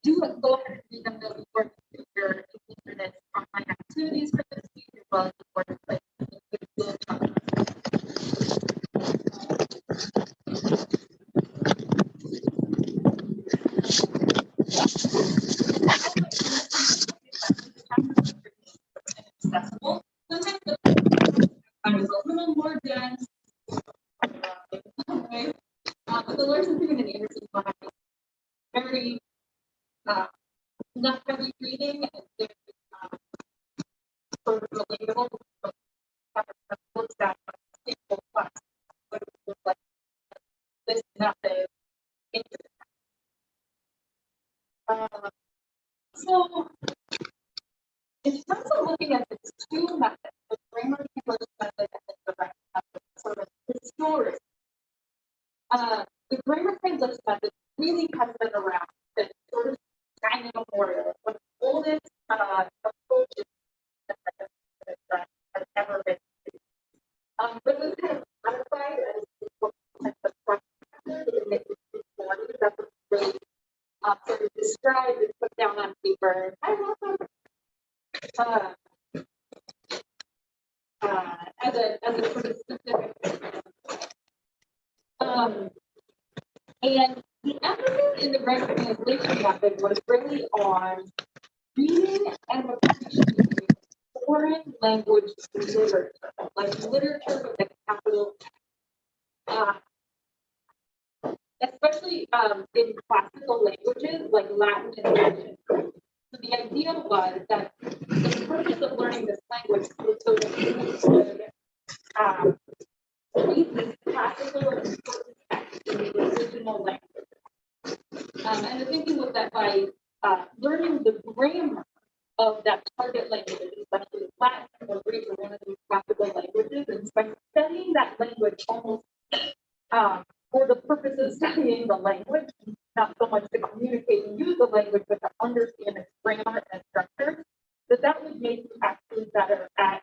do go ahead and read them. They'll be for your this online activities for this week as well as the board play. Accessible. Sometimes I was a little more dense. But the Lord's Improving and Anderson will have very not heavy reading and very sort of relatable. Looks at class, what it looks like this method. So in terms of looking at the two methods, the grammar translation method and the direct method, sort of historic. The grammar translation method really has been around since sort of time immemorial. One of the oldest approaches that has ever been used. But it was kind of modified as the front method, and it was one that was really sort of described and put down on paper. I love that. As a sort of specific. And the emphasis in the grammar translation method was really on reading and appreciating foreign language literature, like literature with a capital, especially in classical languages like Latin and Latin. So the idea was that the purpose of learning this language was so that you could read these classical and important texts in the original language. And the thinking was that by learning the grammar of that target language, especially Latin or Greek or one of these classical languages, and by studying that language almost for the purpose of studying the language, not so much to communicate and use the language, but to understand its grammar and structure, that would make you actually better at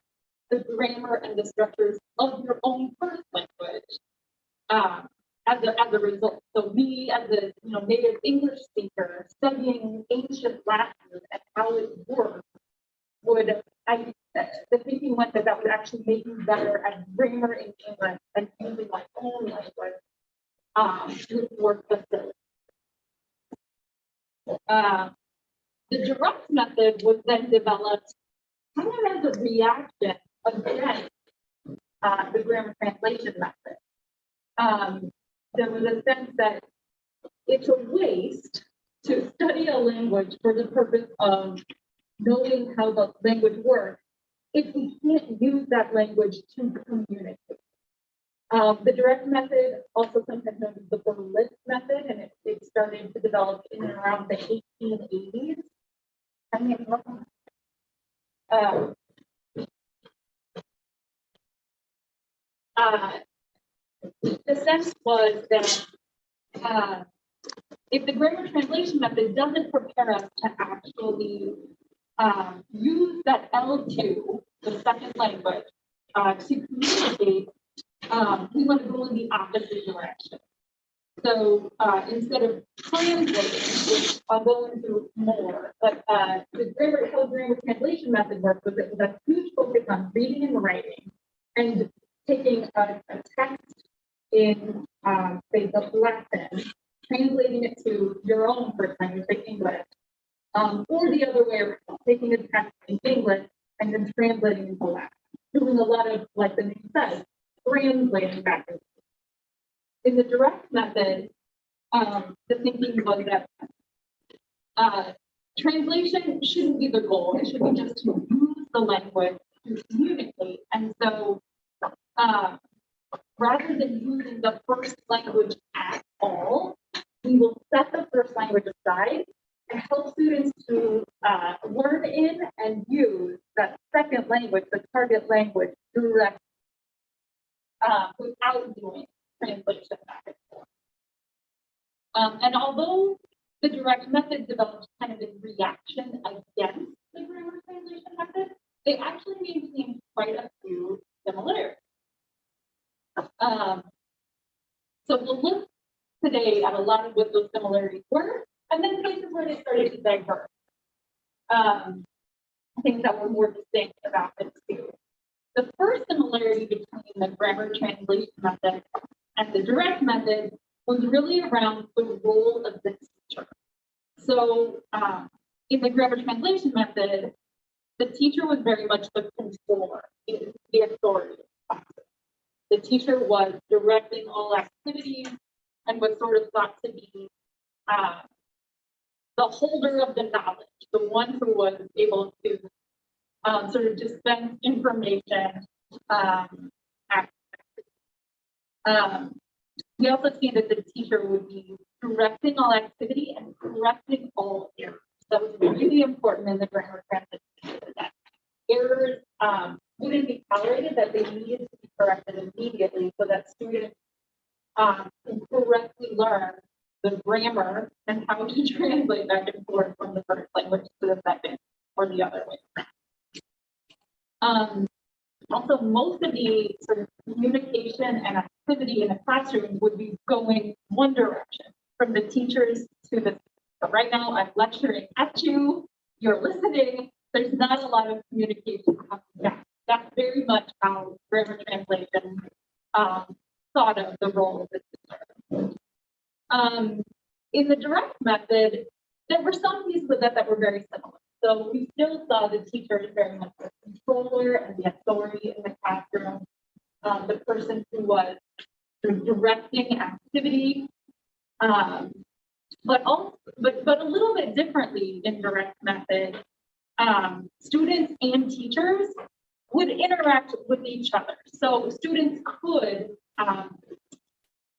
the grammar and the structures of your own first language. As a result, so me as a native English speaker studying ancient Latin and how it works the thinking went that would actually make me better at grammar in English and using my own language with more facility. The direct method was then developed kind of as a reaction against the grammar translation method. There was a sense that it's a waste to study a language for the purpose of knowing how the language works if we can't use that language to communicate. The direct method, also sometimes known as the Berlitz method, and it started to develop in and around the 1880s. The sense was that if the grammar translation method doesn't prepare us to actually use that L2, the second language, to communicate, we want to go in the opposite direction. So instead of translating, which I'll go into more, but the grammar translation method works was it was a huge focus on reading and writing and taking a text in, say, the Latin, translating it to your own first language, like English, or the other way around, taking a text in English and then translating into Latin, doing a lot of, like the name says, translating back and forth. In the direct method, the thinking was that translation shouldn't be the goal. It should be just to use the language to communicate. And so rather than using the first language at all, we will set the first language aside and help students to learn in and use that second language, the target language, direct without doing translation back and forth. And although the direct method developed kind of in reaction against the grammar translation method, they actually maintained quite a few similarities. So we'll look today at a lot of what those similarities were, And then cases where they started to diverge. Things that were more distinct about the two. The first similarity between the grammar translation method and the direct method was really around the role of the teacher. So in the grammar translation method, the teacher was very much the controller, the authority of classes. The teacher was directing all activities and was sort of thought to be the holder of the knowledge, the one who was able to sort of dispense information. We also see that the teacher would be directing all activity and correcting all errors. That was really important in the grammar translation. That errors wouldn't be tolerated, that they needed to be corrected immediately so that students can correctly learn the grammar and how to translate back and forth from the first language to the second or the other way. Also, most of the sort of communication and activity in the classroom would be going one direction, from the teachers to the. So right now, I'm lecturing at you. You're listening. There's not a lot of communication happening. That's very much how grammar translation thought of the role of the teacher. In the direct method, there were some pieces of that were very similar. So we still saw the teacher as very much the controller and the authority in the classroom, the person who was sort of directing activity, but a little bit differently in direct method. Students and teachers would interact with each other. So students could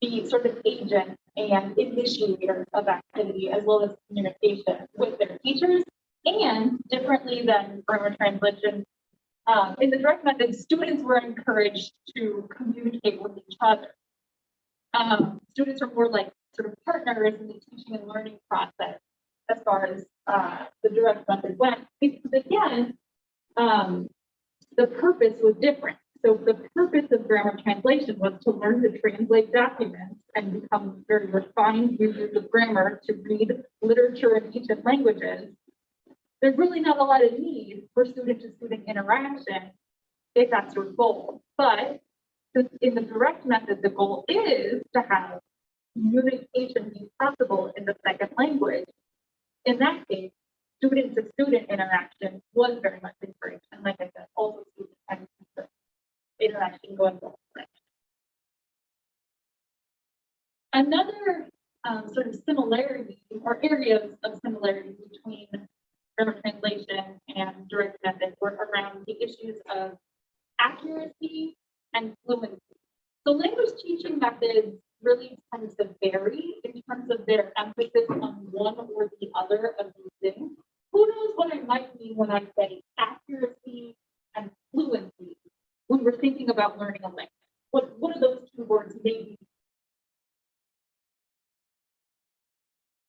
be sort of agents and initiators of activity as well as communication with their teachers. And differently than grammar translation, in the direct method, students were encouraged to communicate with each other. Students are more like sort of partners in the teaching and learning process as far as the direct method went. Because again, the purpose was different. So the purpose of grammar translation was to learn to translate documents and become very refined users of grammar to read literature in ancient languages. There's really not a lot of need for student-to-student interaction if that's your goal. But in the direct method, the goal is to have communication be possible in the second language. In that case, student-to-student interaction was very much encouraged. And like I said, all the students and teacher interaction going both ways. Another sort of similarity or areas of similarity between grammar translation and direct method were around the issues of accuracy and fluency. So language teaching methods really tend to vary in terms of their emphasis on one or the other of these things. Who knows what I might mean when I say accuracy and fluency when we're thinking about learning a language? What are those two words maybe?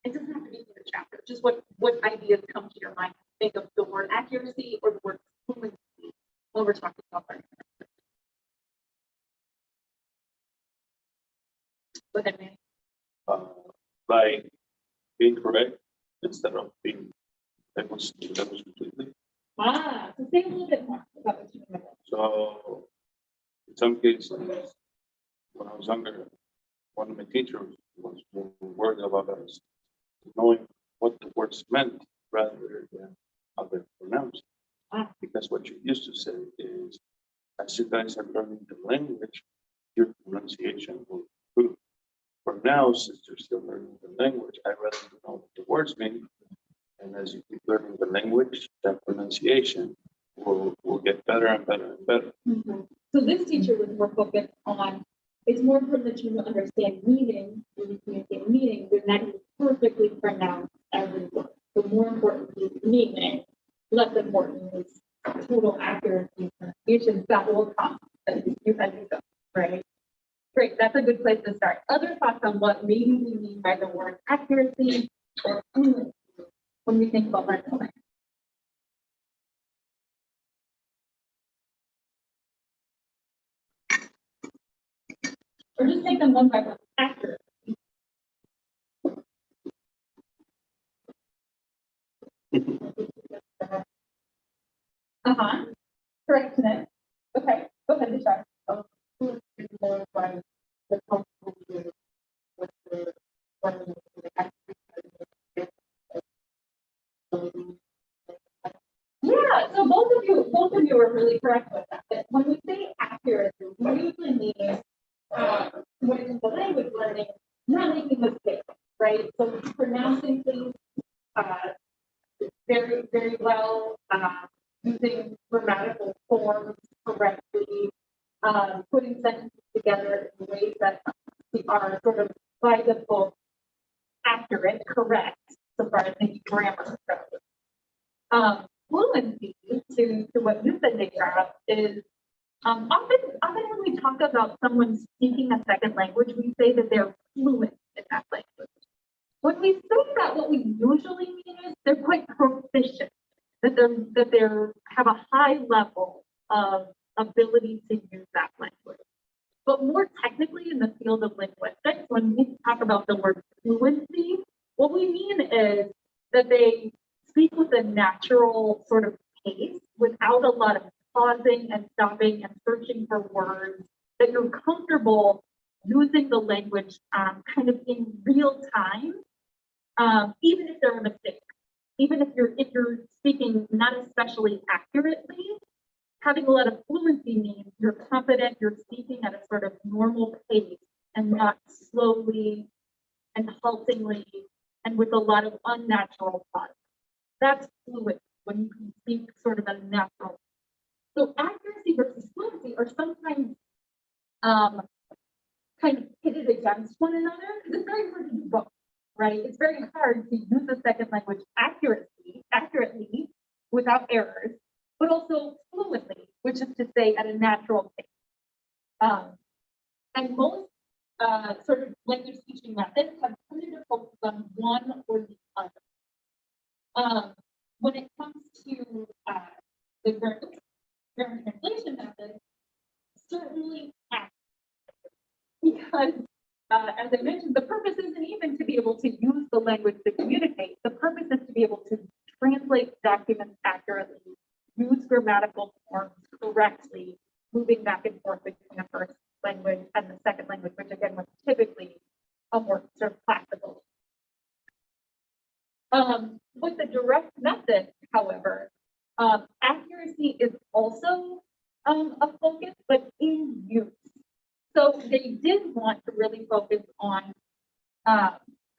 It doesn't have to be in the chapter, just what ideas come to your mind. Think of the word accuracy or the word fluency when we're talking about learning. Go ahead, Mandy. By being correct instead of being that was completely. So say a little bit more about what you mean. So in some cases, when I was younger, one of my teachers was more worried about us knowing what the words meant rather than how they're pronounced. Because what you used to say is, as you guys are learning the language, your pronunciation will improve. For now, since you're still learning the language, I'd rather know what the words mean. And as you keep learning the language, that pronunciation will get better and better and better. Mm-hmm. So this teacher was more focused on, it's more important that you understand meaning when you communicate meaning than that you perfectly pronounce every word. So more important is meaning, less important is total accuracy pronunciation. That will come as you go, right? Great, that's a good place to start. Other thoughts on what maybe we mean by the word accuracy or fluency when we think about learning a language? Or just take them one by one. Accuracy. Correct, Nick. Okay, go ahead, Vishal. Yeah, so both of you are really correct with that. That when we say accuracy, we usually mean when it comes to language learning, not making mistakes, right? So pronouncing things very, very well, using grammatical forms correctly, putting sentences together in ways that are sort of by the book accurate, correct, so far as maybe grammar goes. Fluency, to what you said, Nick, is often when we talk about someone speaking a second language, we say that they're fluent in that language. When we say that, what we usually mean is they're quite proficient, that they have a high level of ability to use that language. But more technically in the field of linguistics, when we talk about the word fluency, what we mean is that they speak with a natural sort of pace without a lot of pausing and stopping and searching for words, that you're comfortable using the language kind of in real time, even if there are mistakes, even if you're speaking not especially accurately. Having a lot of fluency means you're confident, you're speaking at a sort of normal pace and not slowly and haltingly and with a lot of unnatural pauses. That's fluent when you can speak sort of at a natural. So accuracy versus fluency are sometimes kind of pitted against one another because it's very hard to do both, right? It's very hard to use a second language accurately without errors, but also fluently, which is to say at a natural pace. And most sort of language teaching methods have tended to focus on one or the other. When it comes to the grammar translation method, certainly because as I mentioned, the purpose isn't even to be able to use the language to communicate. The purpose is to be able to translate documents accurately, use grammatical forms correctly, moving back and forth between the first language and the second language, which again was typically a more sort of classical. With the direct method, however, accuracy is also a focus, but in use. So they did want to really focus on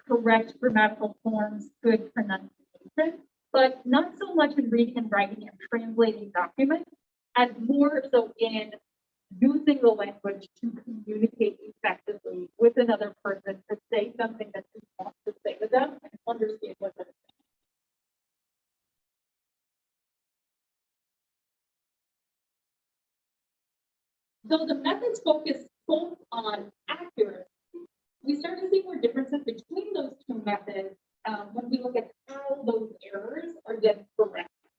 correct grammatical forms, good pronunciation, but not so much in reading and writing and translating documents, as more so in using the language to communicate effectively with another person to say something that you want to say to them and understand what they're saying. So the methods focus both on accuracy. We start to see more differences between those two methods when we look at how those errors are then corrected.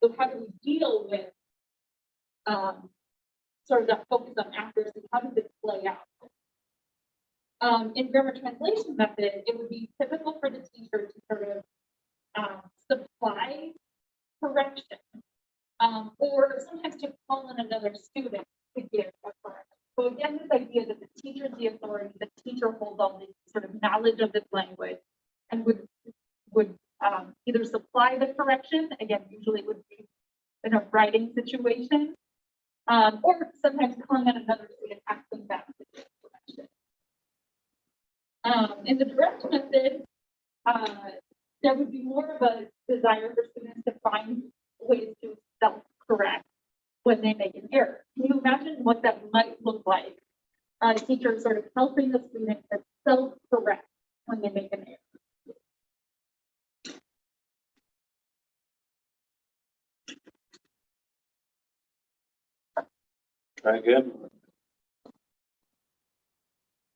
So how do we deal with sort of that focus on accuracy? How does it play out? In grammar translation method, it would be typical for the teacher to sort of supply correction, or sometimes to call in another student to give a correction. So again, this idea that the teacher is the authority, the teacher holds all the sort of knowledge of this language and would either supply the correction, again, usually it would be in a writing situation, or sometimes calling in another student asking them to give correction. In the direct method, there would be more of a desire for students to find ways to self-correct when they make an error. Can you imagine what that might look like? A teacher sort of helping the student to self-correct when they make an error. Try again.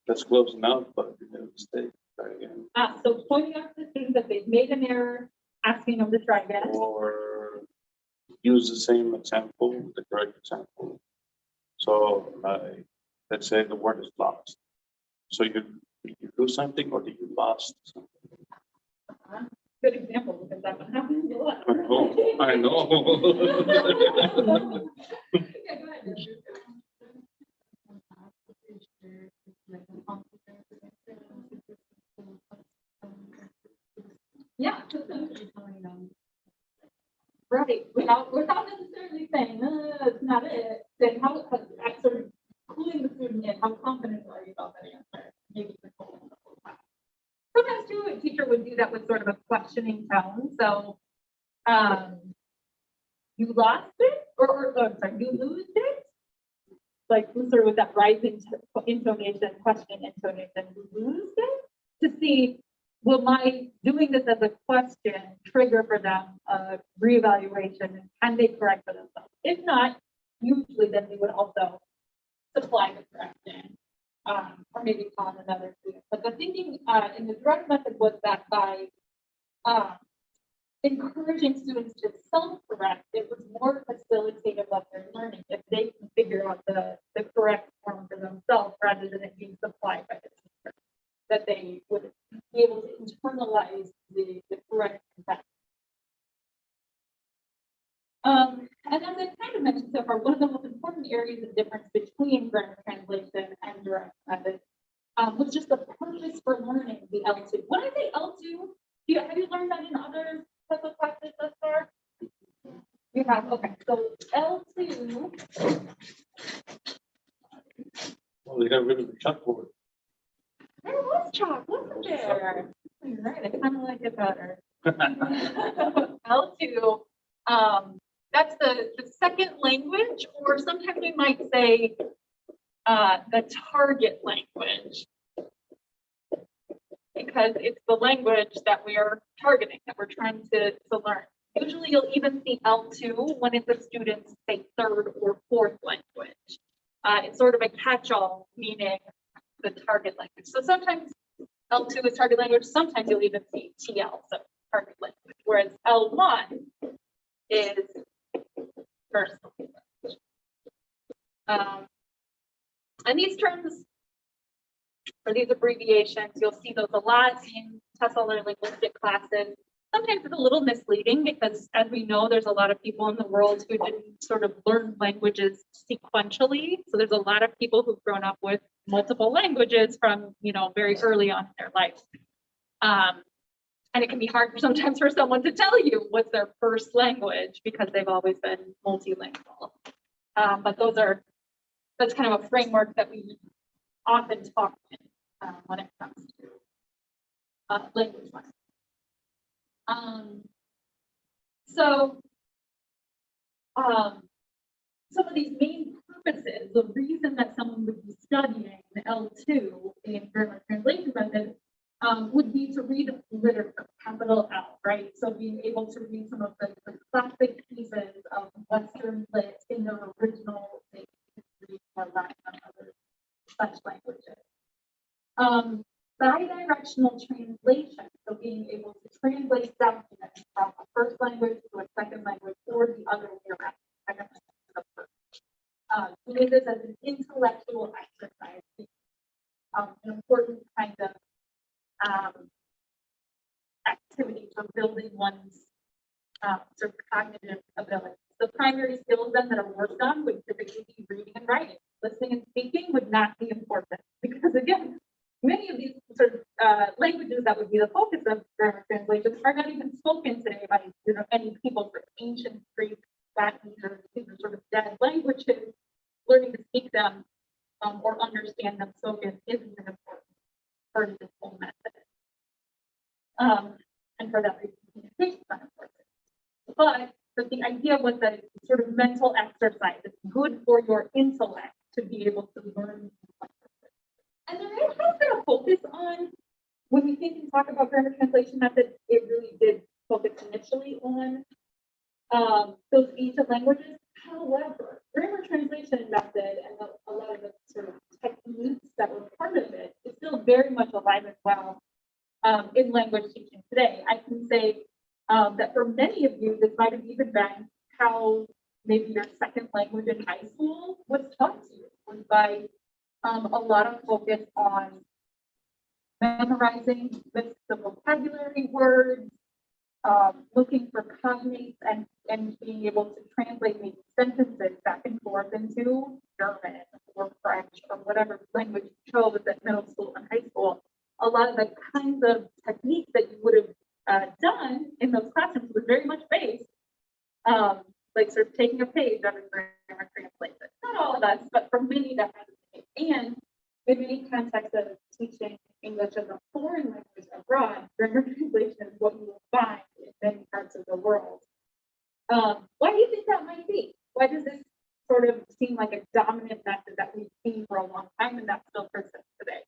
That's close enough, but you made a mistake. Try again. So pointing out to the students that they've made an error, asking them to try again. Or use the same example, the correct example. So let's say the word is lost. So did you do something or did you lost something? good example because that one happens a lot. I know. Yeah, go ahead. Yeah. Right, without necessarily saying, it's not it, then how, sort of cluing the student in, how confident are you about that answer? Maybe the goal of the whole class. Sometimes too, a teacher would do that with sort of a questioning tone, so, you lost it, or sorry, you lose it? Like, sort of with that rising intonation, question intonation, you lose it? To see, will my doing this as a question trigger for them a reevaluation, and can they correct for themselves? If not, usually then we would also supply the correction, or maybe call another student. But the thinking in the direct method was that by encouraging students to self-correct, it was more facilitative of their learning if they can figure out the correct form for themselves rather than it being supplied by the teacher, that they would be able to internalize the correct content. And as I kind of mentioned so far, one of the most important areas of difference between grammar translation and direct method was just the purpose for learning the L2. When I say L2, have you learned that in other TESL classes thus far? You have, okay. So L2. Well, they got rid of the chalkboard. There was chalk, wasn't there? You're right, I kind of like it better. L2, that's the second language, or sometimes we might say the target language, because it's the language that we are targeting, that we're trying to learn. Usually you'll even see L2 when it's a student's, say, third or fourth language. It's sort of a catch-all, meaning the target language. So sometimes L2 is target language, sometimes you'll even see TL, so target language, whereas L1 is first language. And these terms, or these abbreviations, you'll see those a lot in TESL or linguistic classes. Sometimes it's a little misleading because, as we know, there's a lot of people in the world who didn't sort of learn languages sequentially. So there's a lot of people who've grown up with multiple languages from, very early on in their life. And it can be hard sometimes for someone to tell you what's their first language because they've always been multilingual. But that's kind of a framework that we often talk in when it comes to language learning. Some of these main purposes, the reason that someone would be studying the L2 in grammar translation method would be to read literature, capital L, right? So being able to read some of the classic pieces of Western lit in their original history or Latin and other such languages. Bidirectional translation, so being able to translate documents from a first language to a second language or the other way around. Doing this as an intellectual exercise, an important kind of activity for building one's sort of cognitive ability. The primary skills then that are worked on would typically be reading and writing. Listening and speaking would not be important because, again, many of these sort of languages that would be the focus of grammar translations are not even spoken today by any people from ancient Greek, Latin, or these are sort of dead languages. Learning to speak them or understand them spoken isn't an important part of this whole method. And for that reason, communication is not important. But the idea was that it's sort of mental exercise. It's good for your intellect to be able to learn. And there has been a focus on, when we think and talk about grammar translation methods, it really did focus initially on those ancient languages. However, grammar translation method and a lot of the sort of techniques that were part of it is still very much alive and well in language teaching today. I can say that for many of you, this might have even been how maybe your second language in high school was taught to you, was by a lot of focus on memorizing lists of vocabulary words, looking for cognates and being able to translate maybe sentences back and forth into German or French or whatever language you chose at middle school and high school. A lot of the kinds of techniques that you would have done in those classrooms was very much based, like sort of taking a page out of grammar translation. Not all of us, but for many that has it. And in many contexts of teaching English as a foreign language abroad, grammar translation is what you will find in many parts of the world. Why do you think that might be? Why does this sort of seem like a dominant method that we've seen for a long time and that still persists today?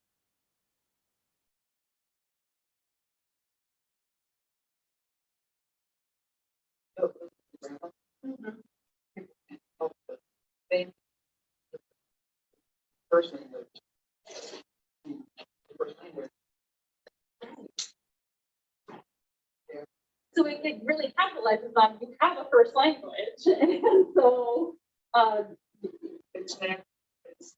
Mhm. First language. First language. So it really capitalizes on you have a first language, and so It's not. It's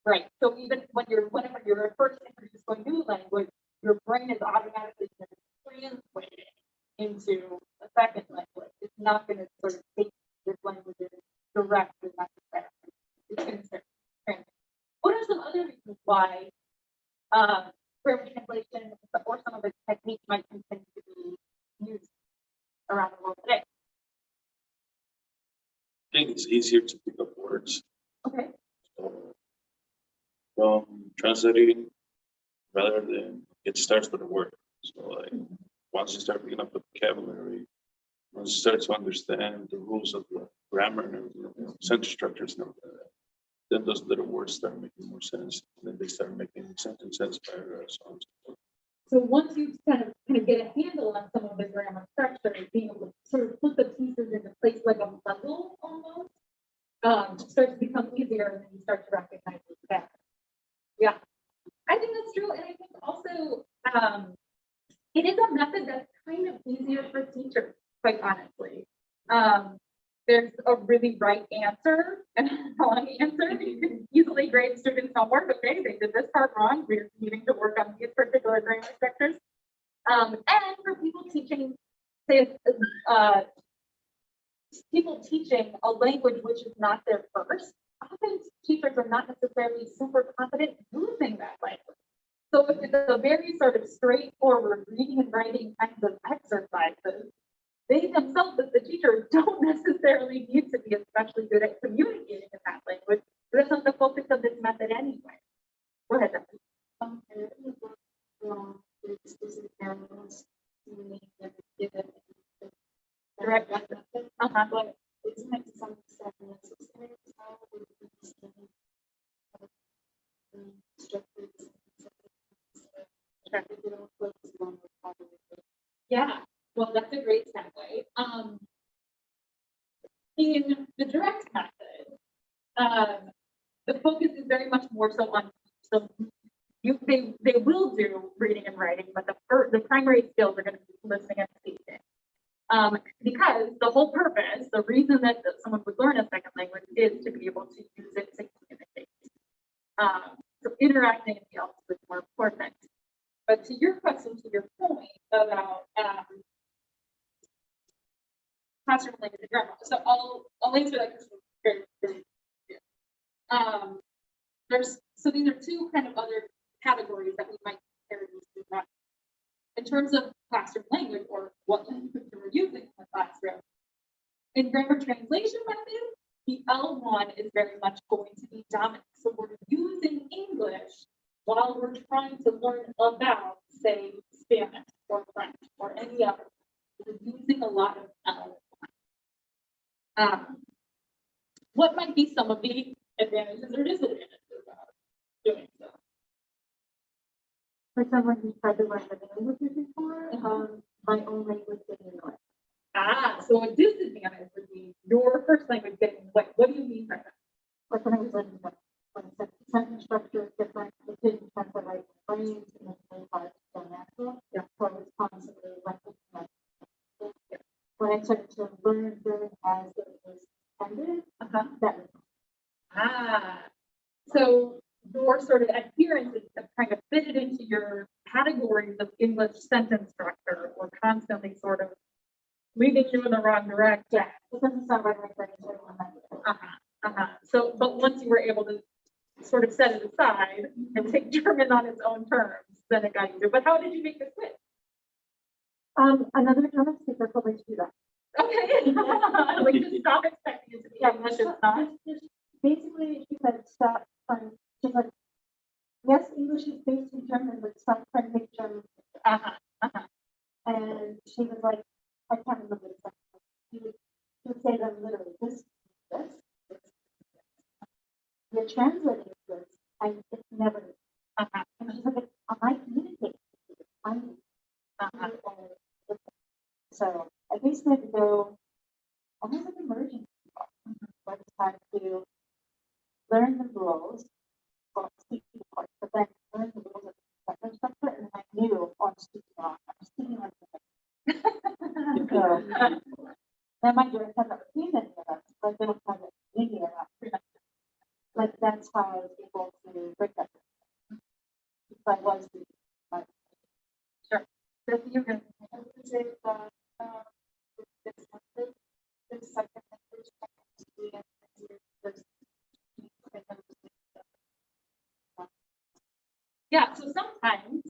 right. So even whenever you're first introduced to a new language, your brain is automatically translating into a second language. It's not going to sort of take this language directly necessarily. It's going to start translating. What are some other reasons why grammar translation or some of its techniques might continue to be used around the world today? I think it's easier to pick up words. Okay. So, from translating rather than it starts with a word. So like once you start picking up the vocabulary, once you start to understand the rules of the grammar and everything, sentence structures and everything like that, then those little words start making more sense. And then they start making sentences, paragraphs, so on and so forth. So once you kind of get a handle on some of the grammar structure, being able to sort of put the pieces into place like a puzzle almost, starts to become easier, and then you start to recognize it better. Yeah, I think that's true, and I think also it is a method that's kind of easier for teachers, quite honestly. There's a really right answer and a wrong answer. You can easily grade students' homework. Okay, they did this part wrong. We're needing to work on these particular grammar structures. And for people teaching, say, people teaching a language which is not their first, often teachers are not necessarily super confident using that language. So if it's a very sort of straightforward reading and writing kinds of exercises, they themselves, as the teachers, don't necessarily need to be especially good at communicating in that language. But that's not the focus of this method anyway. Go ahead, Becky. Direct method. But isn't it to some extent necessary how yeah, well, that's a great segue. In the direct method, the focus is very much more so on they will do reading and writing, but the primary skills are going to be listening and speaking. Because the whole purpose, the reason that someone would learn a second language is to be able to use it to communicate. So interacting in the else is more important. But to your question, to your point about classroom language and grammar, so I'll answer that question very, very so these are two kind of other categories that we might compare these to. In terms of classroom language or what language we're using in the classroom. In grammar translation methods, the L1 is very much going to be dominant. So we're using English while we're trying to learn about, say, Spanish or French or any other. We're using a lot of L1. What might be some of the advantages or disadvantages of doing so? For someone who's tried to learn the languages before, my own language getting annoying. So a disadvantage would be your first language getting wet. What do you mean by that? Like when I was learning when sentence structure is different, it didn't have the right brains and it's very hard to feel natural. So I was constantly like when I started to learn really as it was intended, that was So your sort of adherence is to kind of fit it into your categories of English sentence structure or constantly sort of leading you in the wrong direction. Yeah, it doesn't sound right like that. So, but once you were able to sort of set it aside and take German on its own terms, then it got easier. But how did you make the switch? Another German speaker told me to do that. Okay. Like just stop expecting it to be English. It's not. Basically, she said, stop trying, she's like, yes, English is based in German, but stop trying to make German. And she was like, I can't remember exactly. She would say them literally, this. You're translating this, and it's never. And she's like, I communicate. So I basically had to go almost like emerging. But it's time to learn the rules, well, speak the part, but then learn the rules of the second structure, and I knew, oh, I'm speaking wrong. I'm speaking like that. So then my direct has not repeated any of that, but they don't have it in here. Like that's how I was able to break that. If I was to, Sure. So you're going I would say that this method, this second language, yeah, so sometimes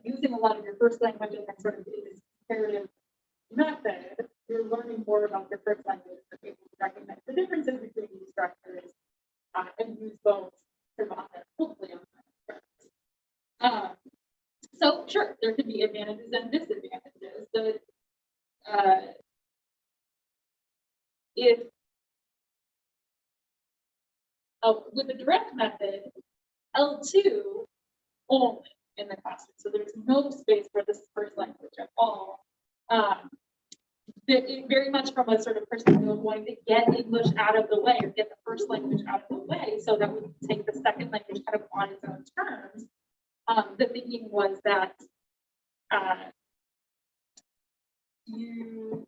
using a lot of your first language and then sort of doing this comparative method, you're learning more about your first language, you're able to recognize the differences between these structures and use both sort of on their, hopefully on their terms. So sure, there could be advantages and disadvantages. The if with the direct method, L2 only in the classroom. So there's no space for this first language at all. Very much from a sort of perspective of wanting to get English out of the way or get the first language out of the way so that we can take the second language kind of on its own terms. The thinking was that you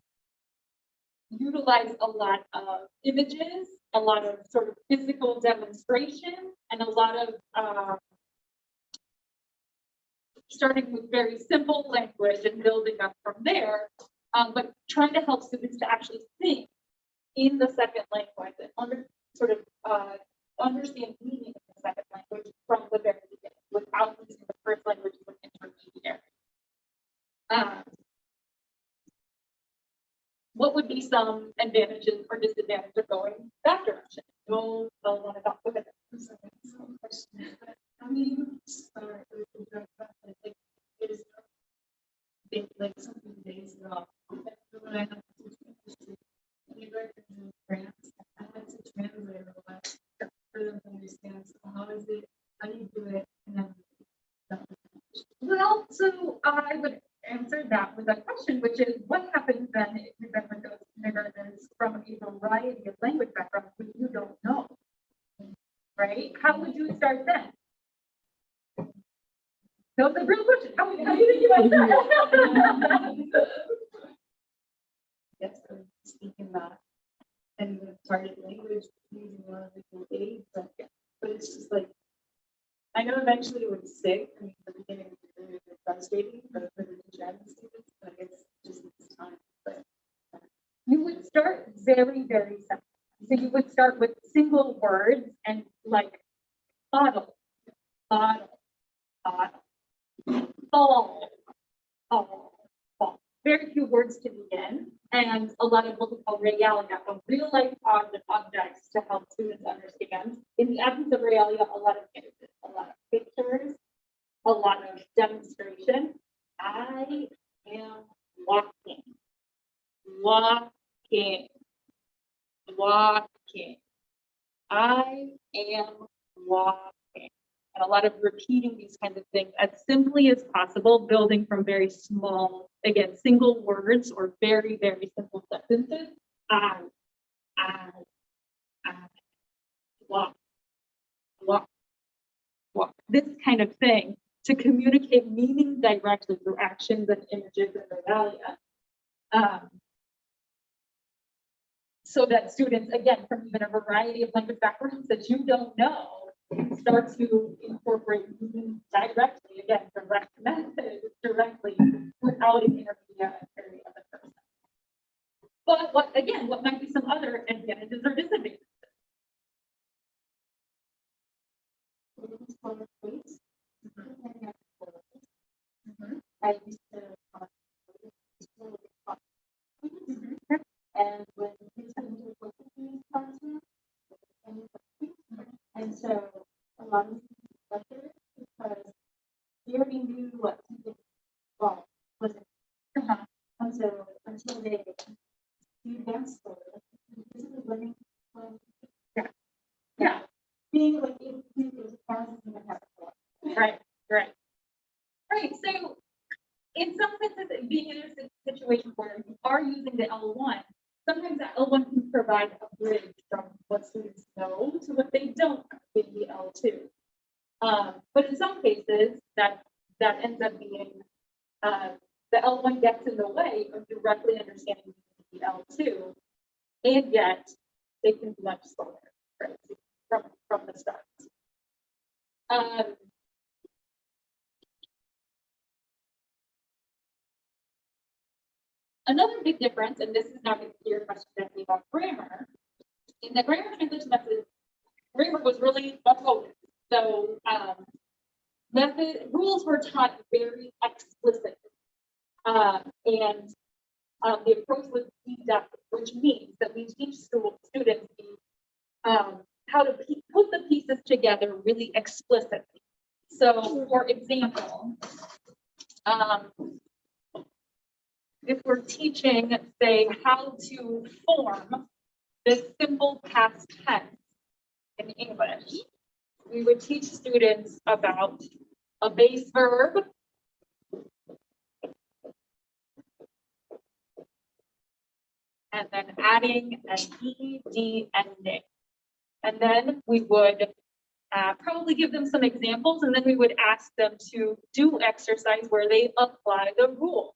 utilize a lot of images, a lot of sort of physical demonstration, and a lot of starting with very simple language and building up from there, but trying to help students to actually think in the second language and understand meaning in the second language from the very beginning without using the first language as an intermediary. What would be some advantages or disadvantages of going that direction? You'll want to talk with it. How do you start with the direct method? Like, it is like something based off. When I have to teach English, when you go to France, I had to translate a lot for them to understand. So how is it? How do you do it? And then, Well, so I would answer that with a question, which is what happens then if you then goes kindergartners from a variety of language backgrounds which you don't know, right? How would you start then? No, the real question. How do you think you might start? yes, I'm speaking that. And the target language using a lot of different aids, but it's just like, I know eventually it would stick. I mean, the beginning was really frustrating for the German students, but it's just this time. But You would start very, very simple. So you would start with single words and like bottle, bottle, bottle, ball, ball, ball. Very few words to begin, and a lot of what we call realia, of real life objects to help students understand. In the absence of realia, a lot of images, a lot of pictures, a lot of demonstration. I am walking, walking, walking. I am walking. And a lot of repeating these kinds of things as simply as possible, building from very small, again, single words or very, very simple sentences. I walk, walk, walk. This kind of thing to communicate meaning directly through actions and images and realia. So that students, again, from even a variety of language backgrounds that you don't know, start to incorporate using directly, again, direct methods directly without an intermediary of the person. But what might be some other advantages or disadvantages? I used to, and when we come to the working classroom, and so a lot of people better because they already knew what something well was. And so until they do advanced school, this is learning from Yeah, being like it was thousands of have right. Right, so in some senses, being in a situation where you are using the L1, sometimes that L1 can provide a bridge from what students know to what they don't in the L2. But in some cases, that ends up being the L1 gets in the way of directly understanding the L2, and yet they can be much slower, right, from the start. Another big difference, and this is not going to be your question directly about grammar, in the grammar translation method, grammar was really a focus. So rules were taught very explicitly. And the approach was deductive, which means that we teach students how to put the pieces together really explicitly. So, for example, if we're teaching, say, how to form this simple past tense in English, we would teach students about a base verb, and then adding an ed ending. And then we would probably give them some examples, and then we would ask them to do exercise where they apply the rule.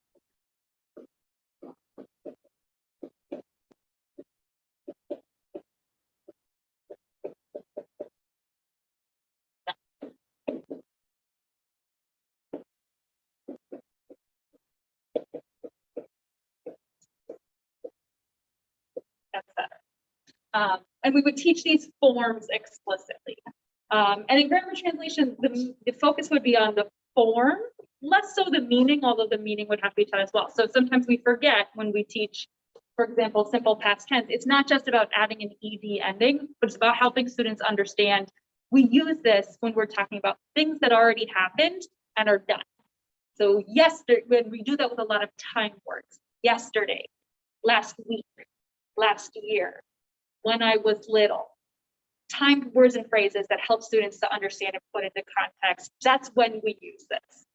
And we would teach these forms explicitly. And in grammar translation, the focus would be on the form, less so the meaning, although the meaning would have to be taught as well. So sometimes we forget when we teach, for example, simple past tense, it's not just about adding an ed ending, but it's about helping students understand we use this when we're talking about things that already happened and are done. So yesterday, when we do that with a lot of time words, yesterday, last week, last year, when I was little, timed words and phrases that help students to understand and put into context. That's when we use this.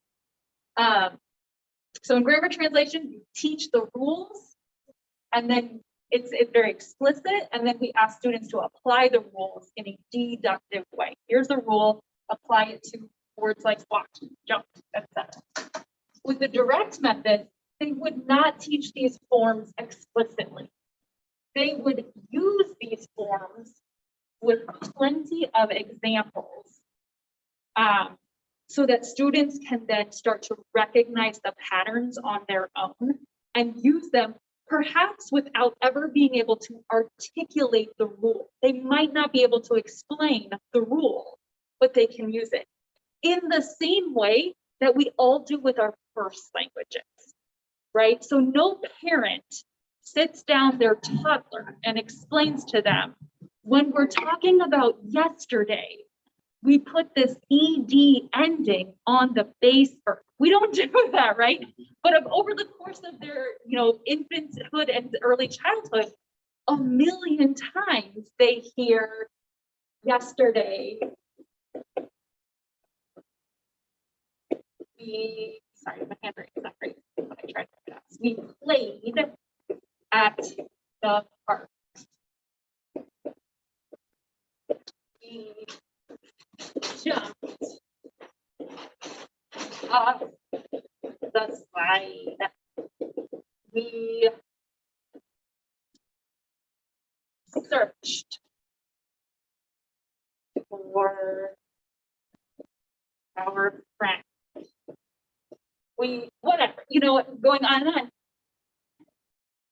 So in grammar translation, you teach the rules, and then it's very explicit, and then we ask students to apply the rules in a deductive way. Here's the rule, apply it to words like walk, jump, etc. With the direct method, they would not teach these forms explicitly. They would use these forms with plenty of examples so that students can then start to recognize the patterns on their own and use them, perhaps without ever being able to articulate the rule. They might not be able to explain the rule, but they can use it in the same way that we all do with our first languages, right? So no parent sits down their toddler and explains to them, when we're talking about yesterday, we put this ed ending on the base verb. We don't do that, right? But over the course of their, infanthood and early childhood, a million times they hear yesterday. Sorry, my handwriting is not great. But I tried to fast. We played at the park. We jumped off the slide. We searched for our friends. Whatever, going on and on.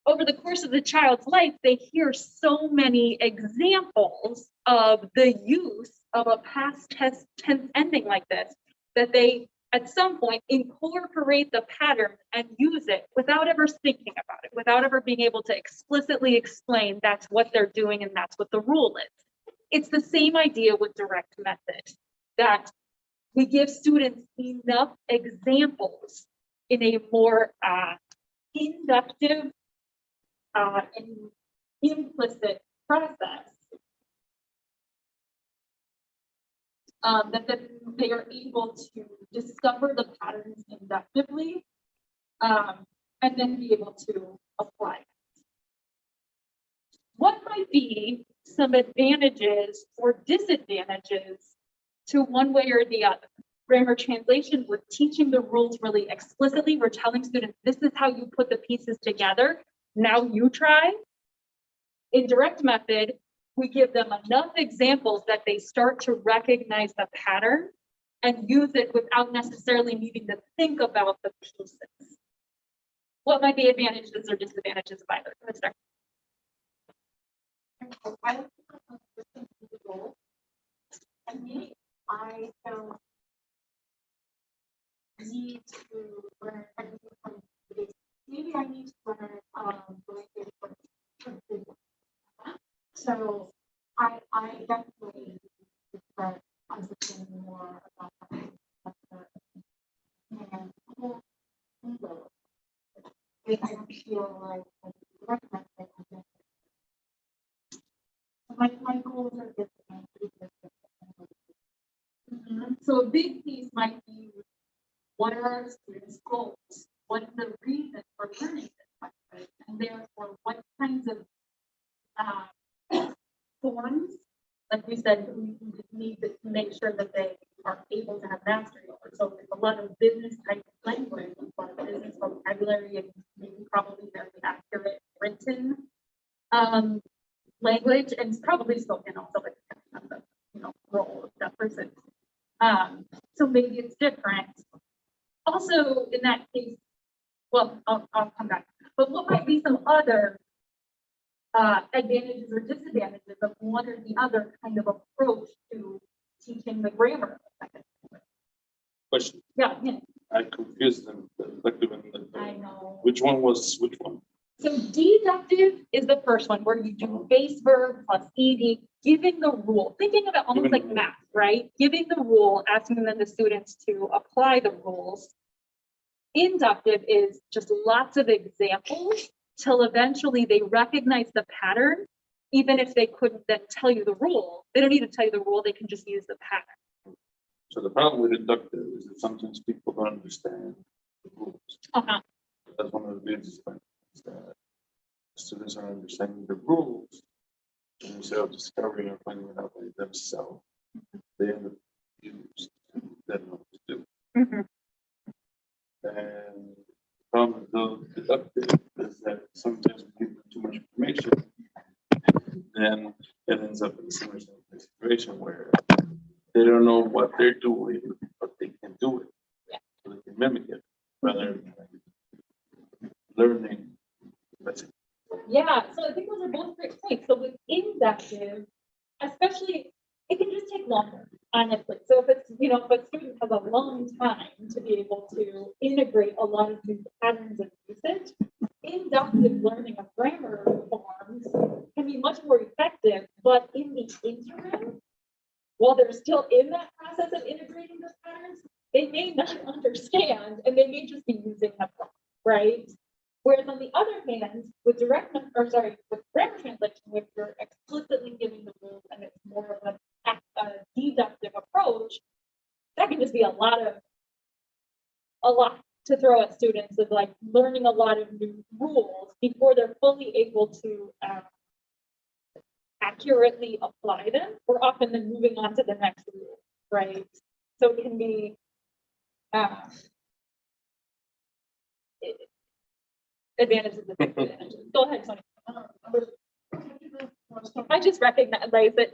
Over the course of the child's life, they hear so many examples of the use of a past tense ending like this, that they, at some point, incorporate the pattern and use it without ever thinking about it, without ever being able to explicitly explain that's what they're doing and that's what the rule is. It's the same idea with direct method, that we give students enough examples in a more inductive and implicit process that they are able to discover the patterns inductively and then be able to apply it. What might be some advantages or disadvantages to one way or the other? Grammar translation, we're teaching the rules really explicitly. We're telling students, this is how you put the pieces together. Now you try. In direct method, we give them enough examples that they start to recognize the pattern and use it without necessarily needing to think about the pieces. What might be advantages or disadvantages of either? Let's start. I don't think the goal. I mean, I don't need to learn everything from this. Maybe I need to learn so I definitely start understanding more about that. And I don't feel like my goals are different. So a big piece might be, what are our students' goals? What is the reason for learning this method? And therefore, what kinds of forms, like we said, we need to make sure that they are able to have mastery over. So it's a lot of business type language, a lot of business vocabulary, and maybe probably very accurate written language, and it's probably spoken also, but on the role of that person. So maybe it's different. Also, in that case, well, I'll come back. But what might be some other advantages or disadvantages of one or the other kind of approach to teaching the grammar? Question. Yeah. I confused them. I know. Which one was which one? So deductive is the first one, where you do base verb plus ed, giving the rule, thinking of it almost Giving like the rule. math, right? Giving the rule, asking then the students to apply the rules. Inductive is just lots of examples till eventually they recognize the pattern, even if they couldn't then tell you the rule. They don't need to tell you the rule, they can just use the pattern. So the problem with inductive is that sometimes people don't understand the rules. That's one of the biggest things, that students are understanding the rules and instead of discovering or finding it out by themselves. They end up used to then know what to do. Mhm. And the problem with the deductive is that sometimes we give them too much information, then it ends up in a similar situation where they don't know what they're doing, but they can do it. Yeah. So they can mimic it rather than learning. That's it. Yeah, so I think those are both great points. So with inductive, especially, it can just take longer, honestly. So if it's, if a student has a long time to be able to integrate a lot of new patterns of usage, inductive learning of grammar forms can be much more effective. But in the interim, while they're still in that process of integrating those patterns, they may not understand and they may just be using them wrong, right? Whereas on the other hand, with with grammar translation, if you're explicitly giving the rules and it's more of a deductive approach, that can just be a lot to throw at students, of like learning a lot of new rules before they're fully able to accurately apply them. We're often then moving on to the next rule, right? So it can be advantages and disadvantages. Go ahead, Tony. I just recognize it.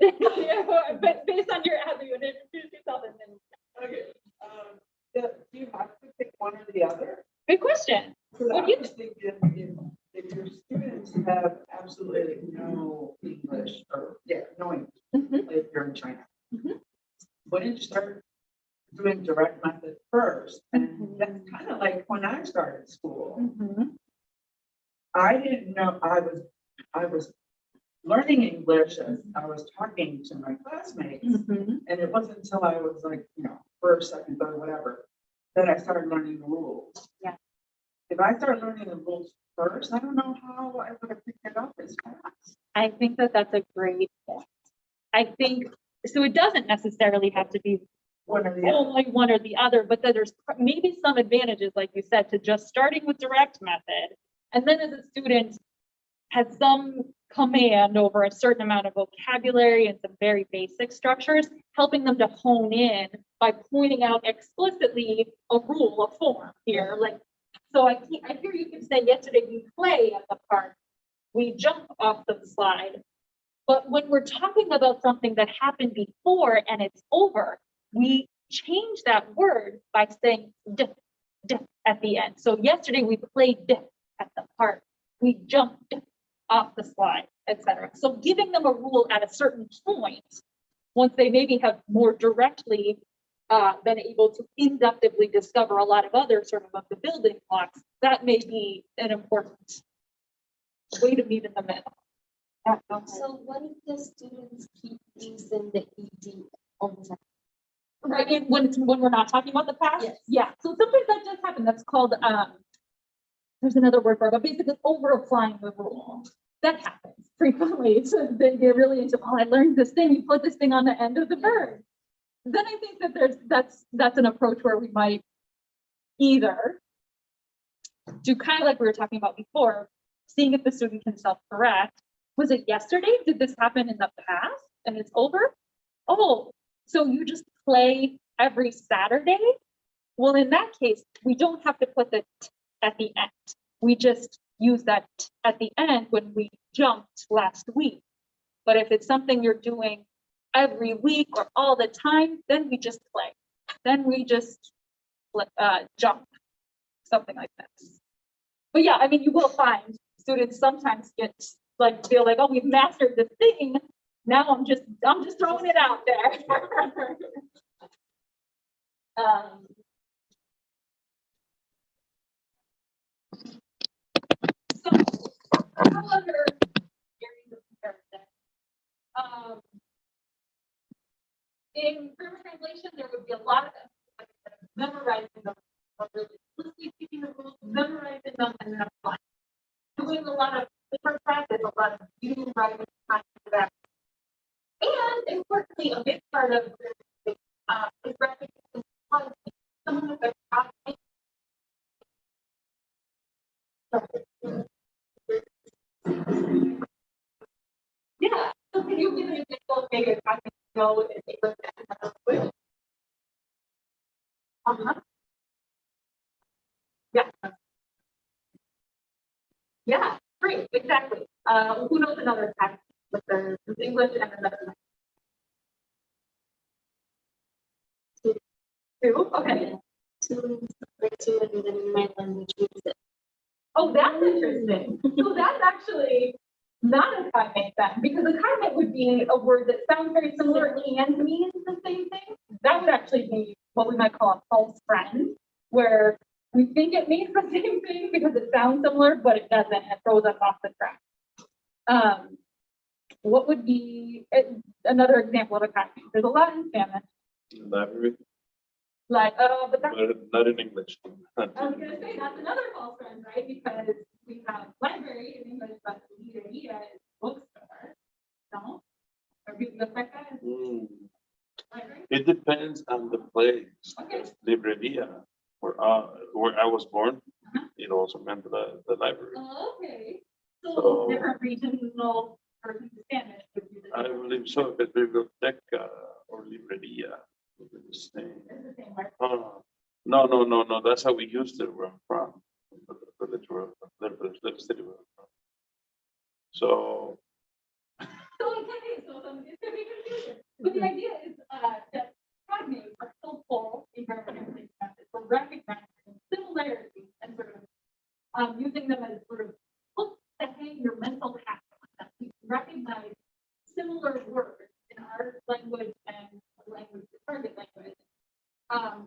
But based on how you introduce yourself, and then Okay, the other? Good question. Because What I do you was thinking if your students have absolutely no English or, no English, Mhm. like you're in China. Mhm. Wouldn't you start doing direct method first? And Mhm. that's kind of like when I started school. Mhm. I didn't know I was learning English as I was talking to my classmates. Mhm. And it wasn't until I was like, first, second, third, whatever, that I started learning the rules. Yeah. If I started learning the rules first, I don't know how I would have picked it up as fast. I think that that's a great point. I think, so it doesn't necessarily have to be One or the other. only one or the other, but that there's maybe some advantages, like you said, to just starting with direct method. And then as a student has some command over a certain amount of vocabulary and some very basic structures, helping them to hone in by pointing out explicitly a rule, a form here. Like, so I hear you can say yesterday we play at the park, we jump off the slide. But when we're talking about something that happened before and it's over, we change that word by saying d at the end. So yesterday we played at the park. We jumped off the slide, etc. So giving them a rule at a certain point, once they maybe have more directly been able to inductively discover a lot of other sort of the building blocks, that may be an important way to meet in the middle. So what if the students keep using the ED all the time? Right, and when we're not talking about the past? Yes. Yeah, so sometimes that does happen. That's called, there's another word for it, but basically over applying the rule. That happens frequently. So they get really into, oh, I learned this thing, you put this thing on the end of the verb. Then I think that that's an approach where we might either do kind of like we were talking about before, seeing if the student can self-correct. Was it yesterday? Did this happen in the past and it's over? Oh, so you just play every Saturday? Well, in that case, we don't have to put the t at the end. We just use that t at the end when we jumped last week. But if it's something you're doing every week or all the time, then we just play. Then we just jump, something like this. But yeah, I mean, you will find students sometimes feel like, oh, we've mastered this thing. Now I'm just throwing it out there. So, how other areas of comparison? In grammar translation, there would be a lot of memorizing them, or really loosely speaking the rules, memorizing them, and then applying. Doing a lot of different practice, a lot of reading, writing, that. And importantly, a big part of this is recognizing someone with a yeah. So can you give an example of maybe if I can go and take a look at it? Yeah. Yeah, great, exactly. Who knows another text with the English and another two? Okay. To and then in my language use it. Oh, that's interesting. So that's actually not a kaimate then, because a kaimate would be a word that sounds very similar and means the same thing. That would actually be what we might call a false friend, where we think it means the same thing because it sounds similar, but it doesn't. It throws us off the track. What would be another example of a kaimate? There's a lot in Spanish. Library, Like, but that's not in English. I was gonna say that's another false friend, right? Because we have library in English, but libreria is bookstore. No? Or biblioteca is library? It depends on the place. Okay. Libreria, where I was born, it also meant the library. Oh, okay. So So- different regional versions of Spanish would be the I different. believe so, but biblioteca or libreria would be the same. It's the same word. No. That's how we used it where I'm from. The little city where I'm from. So So it can be, so it could be confusing. But the idea is that cognates are helpful in grammar translation methods for recognizing similarity